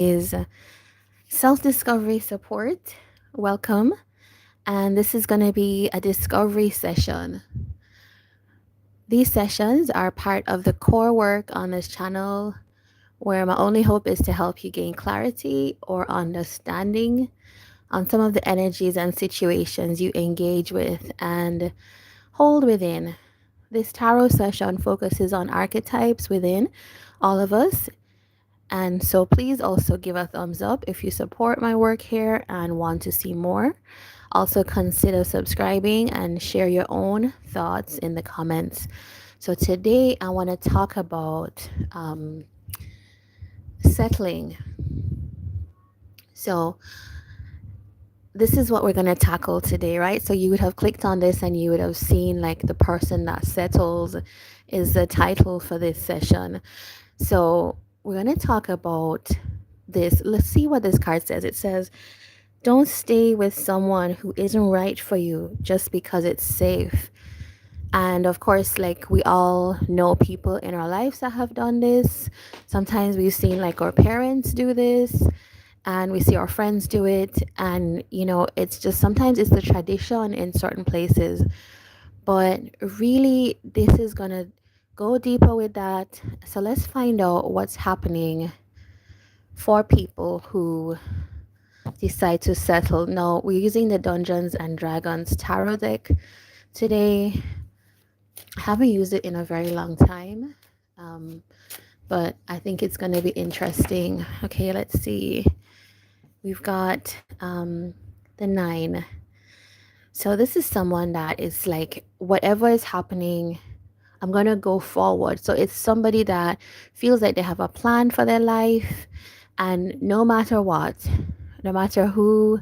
is self-discovery support. Welcome. And this is going to be a discovery session. These sessions are part of the core work on this channel, where my only hope is to help you gain clarity or understanding on some of the energies and situations you engage with and hold within. This tarot session focuses on archetypes within all of us. And so please also give a thumbs up if you support my work here and want to see more. Also consider subscribing and share your own thoughts in the comments. So today I want to talk about settling. So this is what we're going to tackle today, right? So you would have clicked on this and you would have seen like the person that settles is the title for this session. So we're going to talk about this. Let's see what this card says. It says, don't stay with someone who isn't right for you just because it's safe. And of course, like we all know people in our lives that have done this. Sometimes we've seen like our parents do this and we see our friends do it. And, you know, it's just sometimes it's the tradition in certain places. But really, this is going to go deeper with that. So let's find out what's happening for people who decide to settle. Now, we're using the Dungeons and Dragons tarot deck today. I haven't used it in a very long time, but I think it's going to be interesting. Okay, let's see. We've got the 9. So this is someone that is like, whatever is happening, I'm going to go forward. So it's somebody that feels like they have a plan for their life, and no matter what, no matter who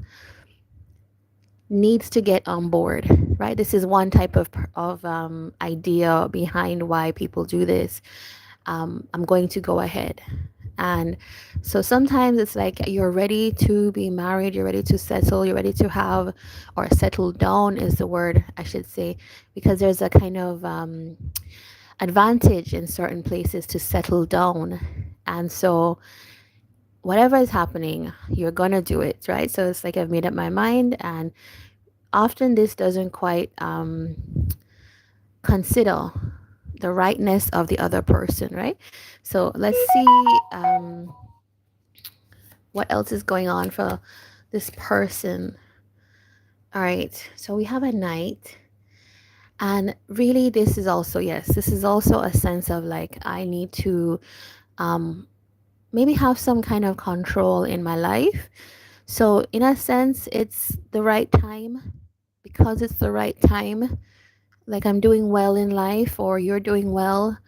needs to get on board, right? This is one type of idea behind why people do this. I'm going to go ahead. And so sometimes it's like you're ready to be married, you're ready to settle, you're ready to have, or settle down is the word I should say, because there's a kind of advantage in certain places to settle down. And so whatever is happening, you're gonna do it, right? So it's like I've made up my mind, and often this doesn't quite consider the rightness of the other person, right? So let's see what else is going on for this person. All right, so we have a knight, and really this is also, yes, this is also a sense of like I need to maybe have some kind of control in my life. So in a sense, it's the right time. Because it's the right time, like I'm doing well in life or you're doing well,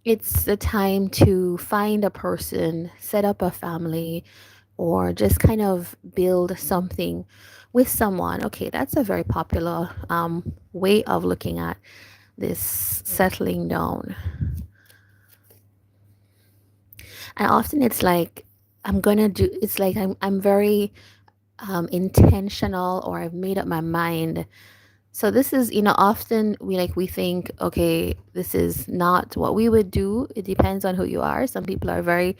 it's the time to find a person, set up a family, or just kind of build something with someone. Okay, that's a very popular way of looking at this settling down. And often it's like I'm gonna do, it's like I'm very intentional, or I've made up my mind. So this is, you know, often we think, okay, this is not what we would do. It depends on who you are. Some people are very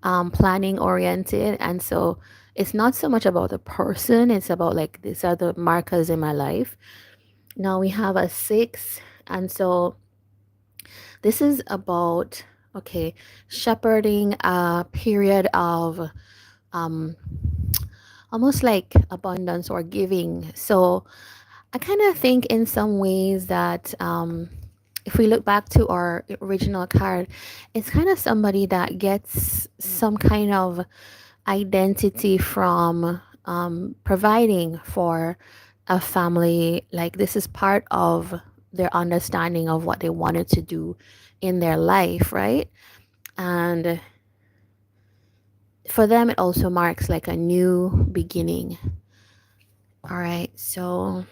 planning oriented, and so it's not so much about the person, it's about like these are the markers in my life. Now we have a 6, and so this is about, okay, shepherding a period of um almost like abundance or giving. So I kind of think in some ways that if we look back to our original card, it's kind of somebody that gets some kind of identity from providing for a family. Like this is part of their understanding of what they wanted to do in their life, right? And for them, it also marks like a new beginning. All right, so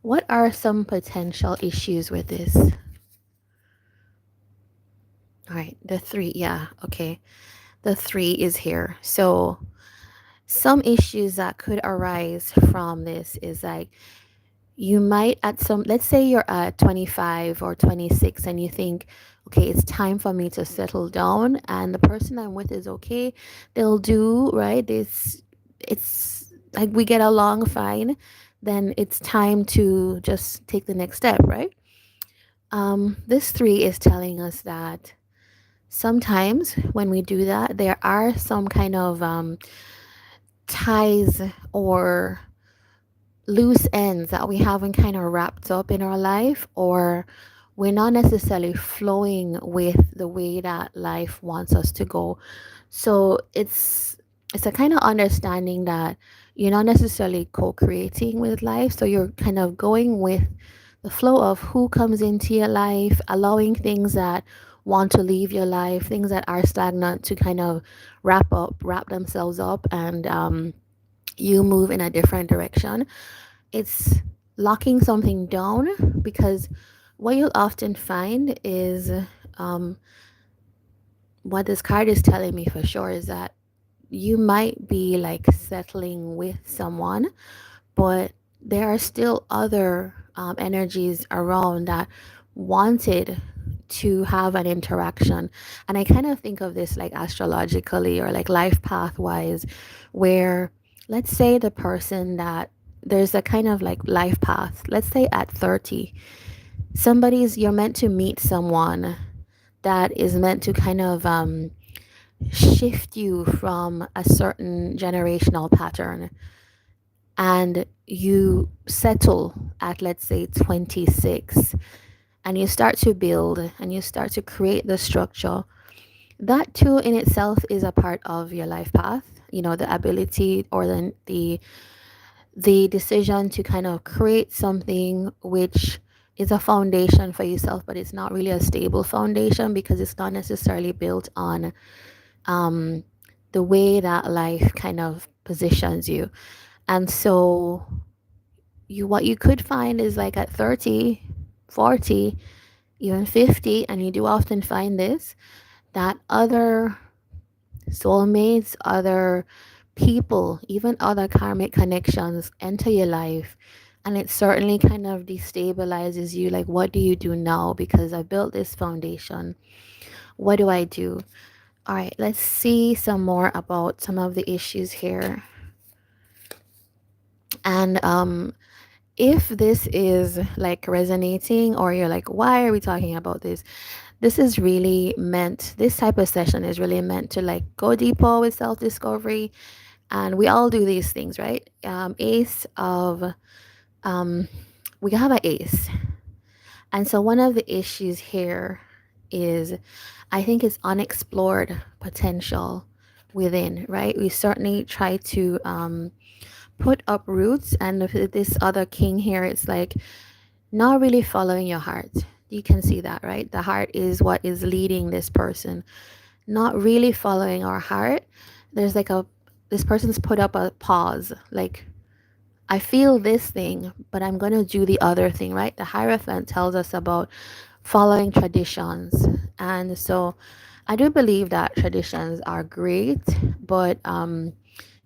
what are some potential issues with this? All right, the 3, yeah, okay. The 3 is here. So some issues that could arise from this is like you might at some, let's say you're at 25 or 26 and you think, okay, it's time for me to settle down, and the person I'm with is okay. They'll do, right? It's like we get along fine. Then it's time to just take the next step, right? This three is telling us that sometimes when we do that, there are some kind of ties or loose ends that we haven't kind of wrapped up in our life, or we're not necessarily flowing with the way that life wants us to go. So it's a kind of understanding that you're not necessarily co-creating with life, so you're kind of going with the flow of who comes into your life, allowing things that want to leave your life, things that are stagnant, to kind of wrap themselves up, and you move in a different direction. It's locking something down, because what you'll often find is, um, what this card is telling me for sure is that you might be like settling with someone, but there are still other energies around that wanted to have an interaction. And I kind of think of this like astrologically or like life path wise, where let's say the person that there's a kind of like life path, let's say at 30, you're meant to meet someone that is meant to kind of shift you from a certain generational pattern, and you settle at, let's say, 26, and you start to build and you start to create the structure. That too in itself is a part of your life path, the ability, or the decision to kind of create something which is a foundation for yourself, but it's not really a stable foundation because it's not necessarily built on um, the way that life kind of positions you. And so what you could find is like at 30, 40, even 50, and you do often find this, that other soulmates, other people, even other karmic connections enter your life, and it certainly kind of destabilizes you. Like, what do you do now? Because I built this foundation. What do I do? All right, let's see some more about some of the issues here. And if this is like resonating, or you're like, why are we talking about this? This type of session is really meant to like go deeper with self-discovery. And we all do these things, right? Ace of, um, we have an ace. And so one of the issues here is, I think, it's unexplored potential within, right? We certainly try to put up roots. And with this other king here, it's like not really following your heart. You can see that, right? The heart is what is leading this person, not really following our heart. There's like this person's put up a pause, like, I feel this thing, but I'm going to do the other thing, right? The Hierophant tells us about following traditions. And so I do believe that traditions are great, but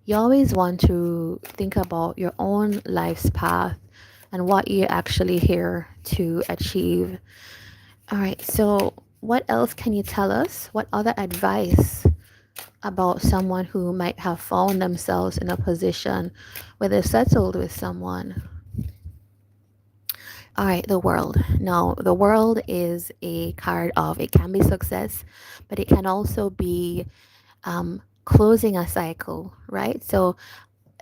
you always want to think about your own life's path and what you're actually here to achieve. All right, so what else can you tell us? What other advice about someone who might have found themselves in a position where they're settled with someone? All right, the world. Now, the world is a card of, it can be success, but it can also be closing a cycle, right? So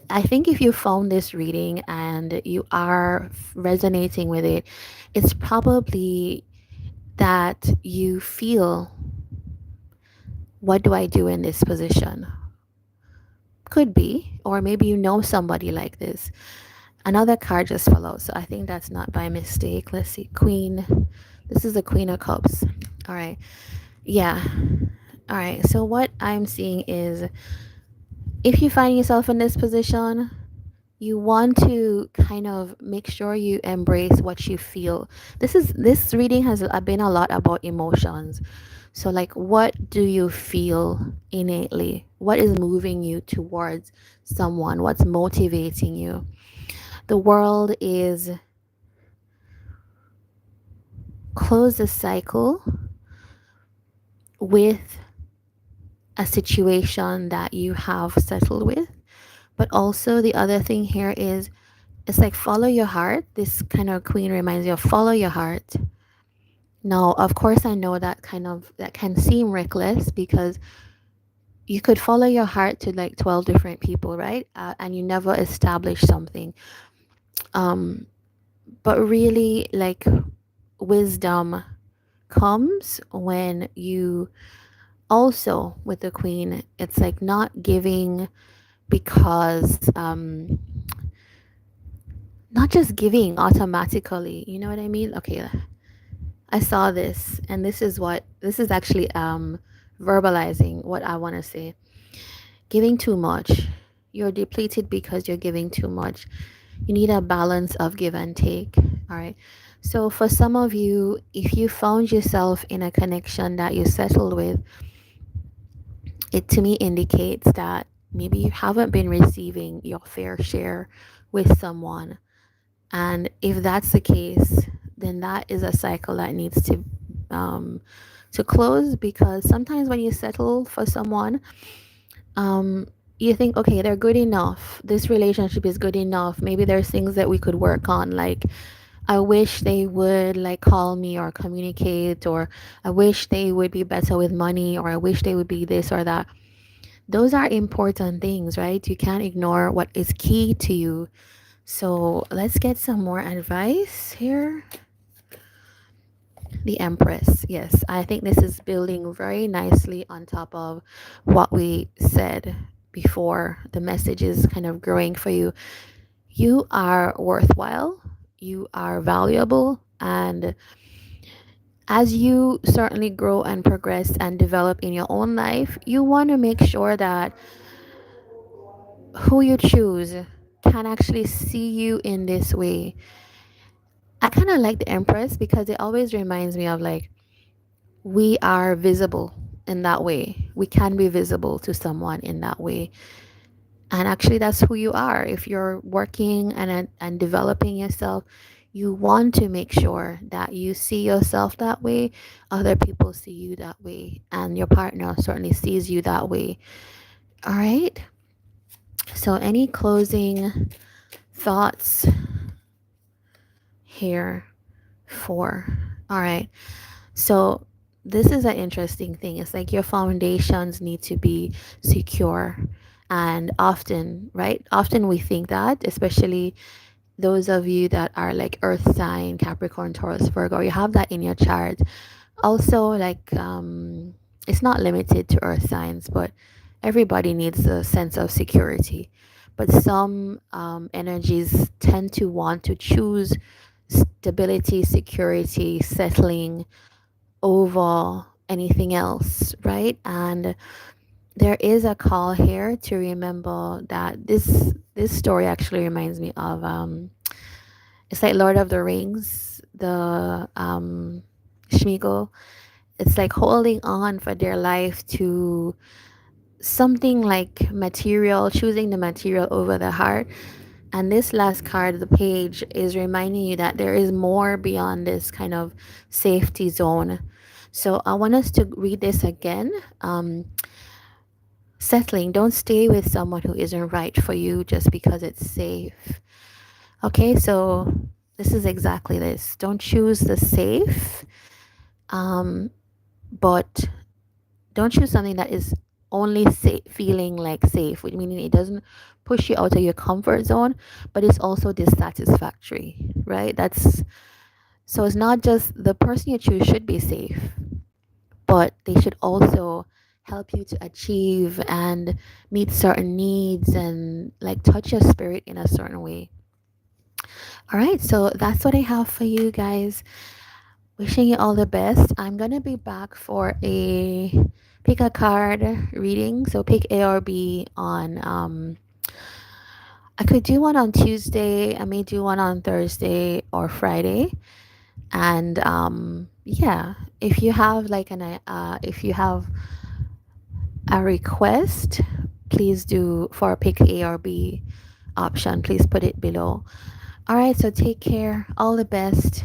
I think if you found this reading and you are resonating with it, it's probably that you feel, what do I do in this position? Could be, or maybe you know somebody like this. Another card just fell out, so I think that's not by mistake. Let's see, Queen. This is the Queen of Cups. All right. Yeah. All right. So what I'm seeing is, if you find yourself in this position, you want to kind of make sure you embrace what you feel. This reading has been a lot about emotions. So like, what do you feel innately? What is moving you towards someone? What's motivating you? The world is close the cycle, with a situation that you have settled with. But also, the other thing here is it's like follow your heart. This kind of queen reminds you of follow your heart. Now, of course, I know that can seem reckless because you could follow your heart to like 12 different people, right? And you never establish something. Um, but really, like, wisdom comes when you also, with the queen, it's like not giving because, not just giving automatically, you know what I mean? Okay, I saw this, and this is actually verbalizing what I want to say. Giving too much. You're depleted because you're giving too much. You need a balance of give and take. All right. So, for some of you, if you found yourself in a connection that you settled with, it to me indicates that maybe you haven't been receiving your fair share with someone. And if that's the case, then that is a cycle that needs um, to close, because sometimes when you settle for someone, um, you think, okay, they're good enough. This relationship is good enough. Maybe there's things that we could work on. Like, I wish they would like call me or communicate, or I wish they would be better with money, or I wish they would be this or that. Those are important things, right? You can't ignore what is key to you. So let's get some more advice here. The Empress. Yes, I think this is building very nicely on top of what we said before. The message is kind of growing for you. You are worthwhile, you are valuable, and as you certainly grow and progress and develop in your own life, you want to make sure that who you choose can actually see you in this way. I kind of like the Empress because it always reminds me of like we are visible in that way. We can be visible to someone in that way. And actually, that's who you are. If you're working and developing yourself, you want to make sure that you see yourself that way, other people see you that way, and your partner certainly sees you that way. All right. So, any closing thoughts here for? All right. So, this is an interesting thing. It's like your foundations need to be secure. And often, right? Often we think that, especially those of you that are like earth sign, Capricorn, Taurus, Virgo, you have that in your chart. Also, like, it's not limited to earth signs, but everybody needs a sense of security. But some energies tend to want to choose stability, security, settling over anything else, right? And there is a call here to remember that this story actually reminds me of it's like Lord of the Rings, the Schmeagol. It's like holding on for their life to something like material, choosing the material over the heart. And this last card, the page, is reminding you that there is more beyond this kind of safety zone. So I want us to read this again. Settling, don't stay with someone who isn't right for you just because it's safe. Okay, so this is exactly this. Don't choose the safe, um, but don't choose something that is only feeling like safe, which meaning it doesn't push you out of your comfort zone, but it's also dissatisfactory, right? That's so it's not just the person you choose should be safe, but they should also help you to achieve and meet certain needs and like touch your spirit in a certain way. All right, so that's what I have for you guys. Wishing you all the best. I'm gonna be back for a pick a card reading. So pick A or B on I could do one on Tuesday. I may do one on Thursday or Friday. And yeah, if you have like if you have a request, please do for pick A or B option. Please put it below. All right, so take care. All the best.